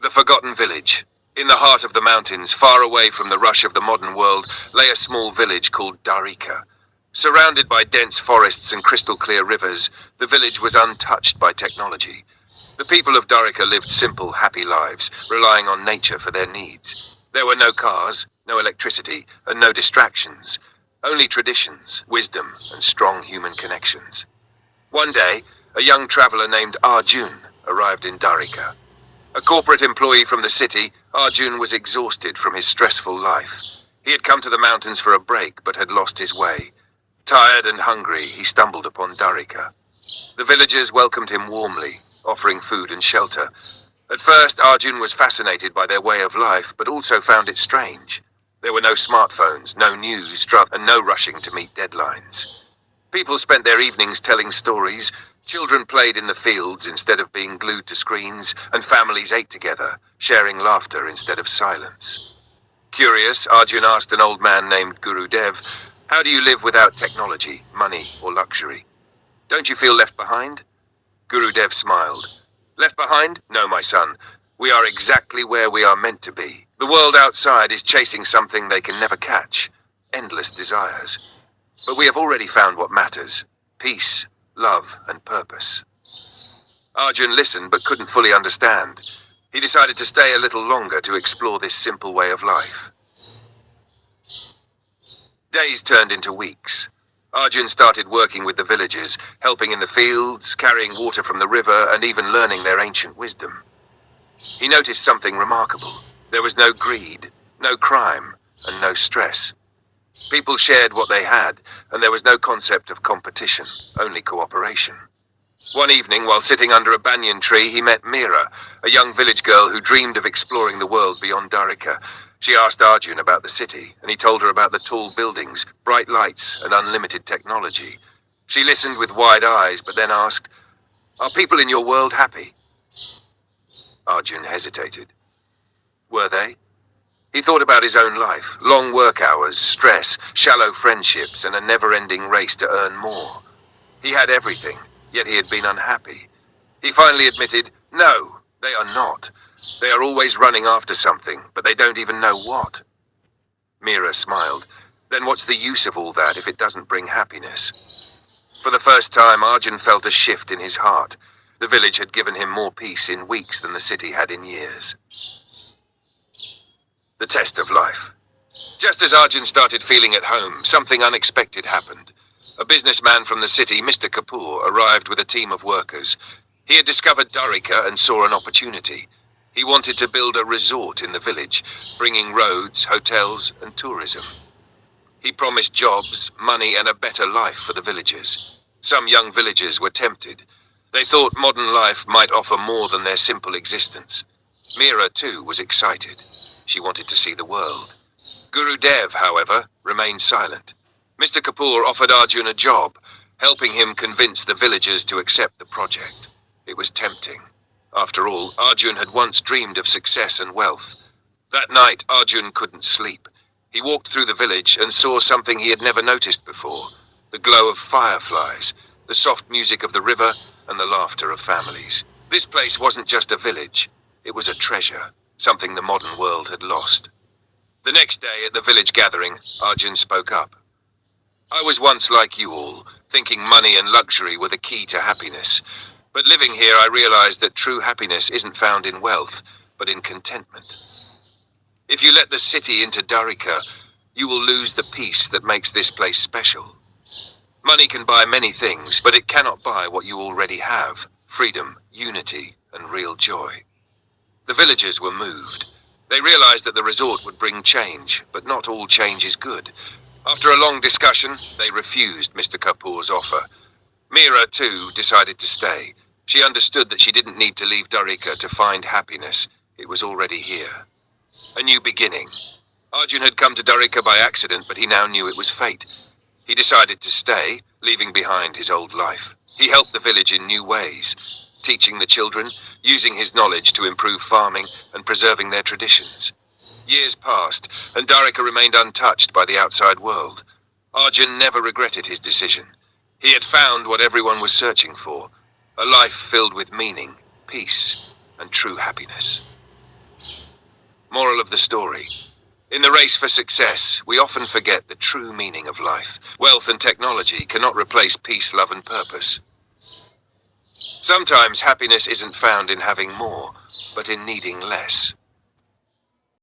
The forgotten village. In the heart of the mountains, far away from the rush of the modern world, lay a small village called Darika. Surrounded by dense forests and crystal-clear rivers, the village was untouched by technology. The people of Darika lived simple, happy lives, relying on nature for their needs. There were no cars, no electricity, and no distractions. Only traditions, wisdom, and strong human connections. One day, a young traveler named Arjun arrived in Darika. A corporate employee from the city, Arjun was exhausted from his stressful life. He had come to the mountains for a break, but had lost his way. Tired and hungry, he stumbled upon Darika. The villagers welcomed him warmly, offering food and shelter. At first, Arjun was fascinated by their way of life, but also found it strange. There were no smartphones, no news, and no rushing to meet deadlines. People spent their evenings telling stories. Children played in the fields instead of being glued to screens, and families ate together, sharing laughter instead of silence. Curious, Arjun asked an old man named Gurudev, "How do you live without technology, money, or luxury? Don't you feel left behind?" Gurudev smiled. "Left behind? No, my son. We are exactly where we are meant to be. The world outside is chasing something they can never catch, endless desires. But we have already found what matters: peace, love, and purpose." Arjun listened but couldn't fully understand. He decided to stay a little longer to explore this simple way of life. Days turned into weeks. Arjun started working with the villagers, helping in the fields, carrying water from the river, and even learning their ancient wisdom. He noticed something remarkable. There was no greed, no crime, and no stress. People shared what they had, and there was no concept of competition, only cooperation. One evening, while sitting under a banyan tree, he met Meera, a young village girl who dreamed of exploring the world beyond Darika. She asked Arjun about the city, and he told her about the tall buildings, bright lights, and unlimited technology. She listened with wide eyes, but then asked, "Are people in your world happy?" Arjun hesitated. Were they? He thought about his own life: long work hours, stress, shallow friendships, and a never-ending race to earn more. He had everything, yet he had been unhappy. He finally admitted, "No, they are not. They are always running after something, but they don't even know what." Meera smiled. "Then what's the use of all that if it doesn't bring happiness?" For the first time, Arjun felt a shift in his heart. The village had given him more peace in weeks than the city had in years. The test of life. Just as Arjun started feeling at home, something unexpected happened. A businessman from the city, Mr. Kapoor, arrived with a team of workers. He had discovered Darika and saw an opportunity. He wanted to build a resort in the village, bringing roads, hotels, and tourism. He promised jobs, money, and a better life for the villagers. Some young villagers were tempted. They thought modern life might offer more than their simple existence. Meera, too, was excited. She wanted to see the world. Gurudev, however, remained silent. Mr. Kapoor offered Arjun a job, helping him convince the villagers to accept the project. It was tempting. After all, Arjun had once dreamed of success and wealth. That night, Arjun couldn't sleep. He walked through the village and saw something he had never noticed before: the glow of fireflies, the soft music of the river, and the laughter of families. This place wasn't just a village. It was a treasure, something the modern world had lost. The next day at the village gathering, Arjun spoke up. "I was once like you all, thinking money and luxury were the key to happiness. But living here, I realized that true happiness isn't found in wealth, but in contentment. If you let the city into Darika, you will lose the peace that makes this place special. Money can buy many things, but it cannot buy what you already have: freedom, unity, and real joy." The villagers were moved. They realized that the resort would bring change, but not all change is good. After a long discussion, they refused Mr. Kapoor's offer. Meera, too, decided to stay. She understood that she didn't need to leave Darika to find happiness. It was already here. A new beginning. Arjun had come to Darika by accident, but he now knew it was fate. He decided to stay, leaving behind his old life. He helped the village in new ways, teaching the children, using his knowledge to improve farming and preserving their traditions. Years passed, and Darika remained untouched by the outside world. Arjun never regretted his decision. He had found what everyone was searching for: a life filled with meaning, peace, and true happiness. Moral of the story. In the race for success, we often forget the true meaning of life. Wealth and technology cannot replace peace, love, and purpose. Sometimes happiness isn't found in having more, but in needing less.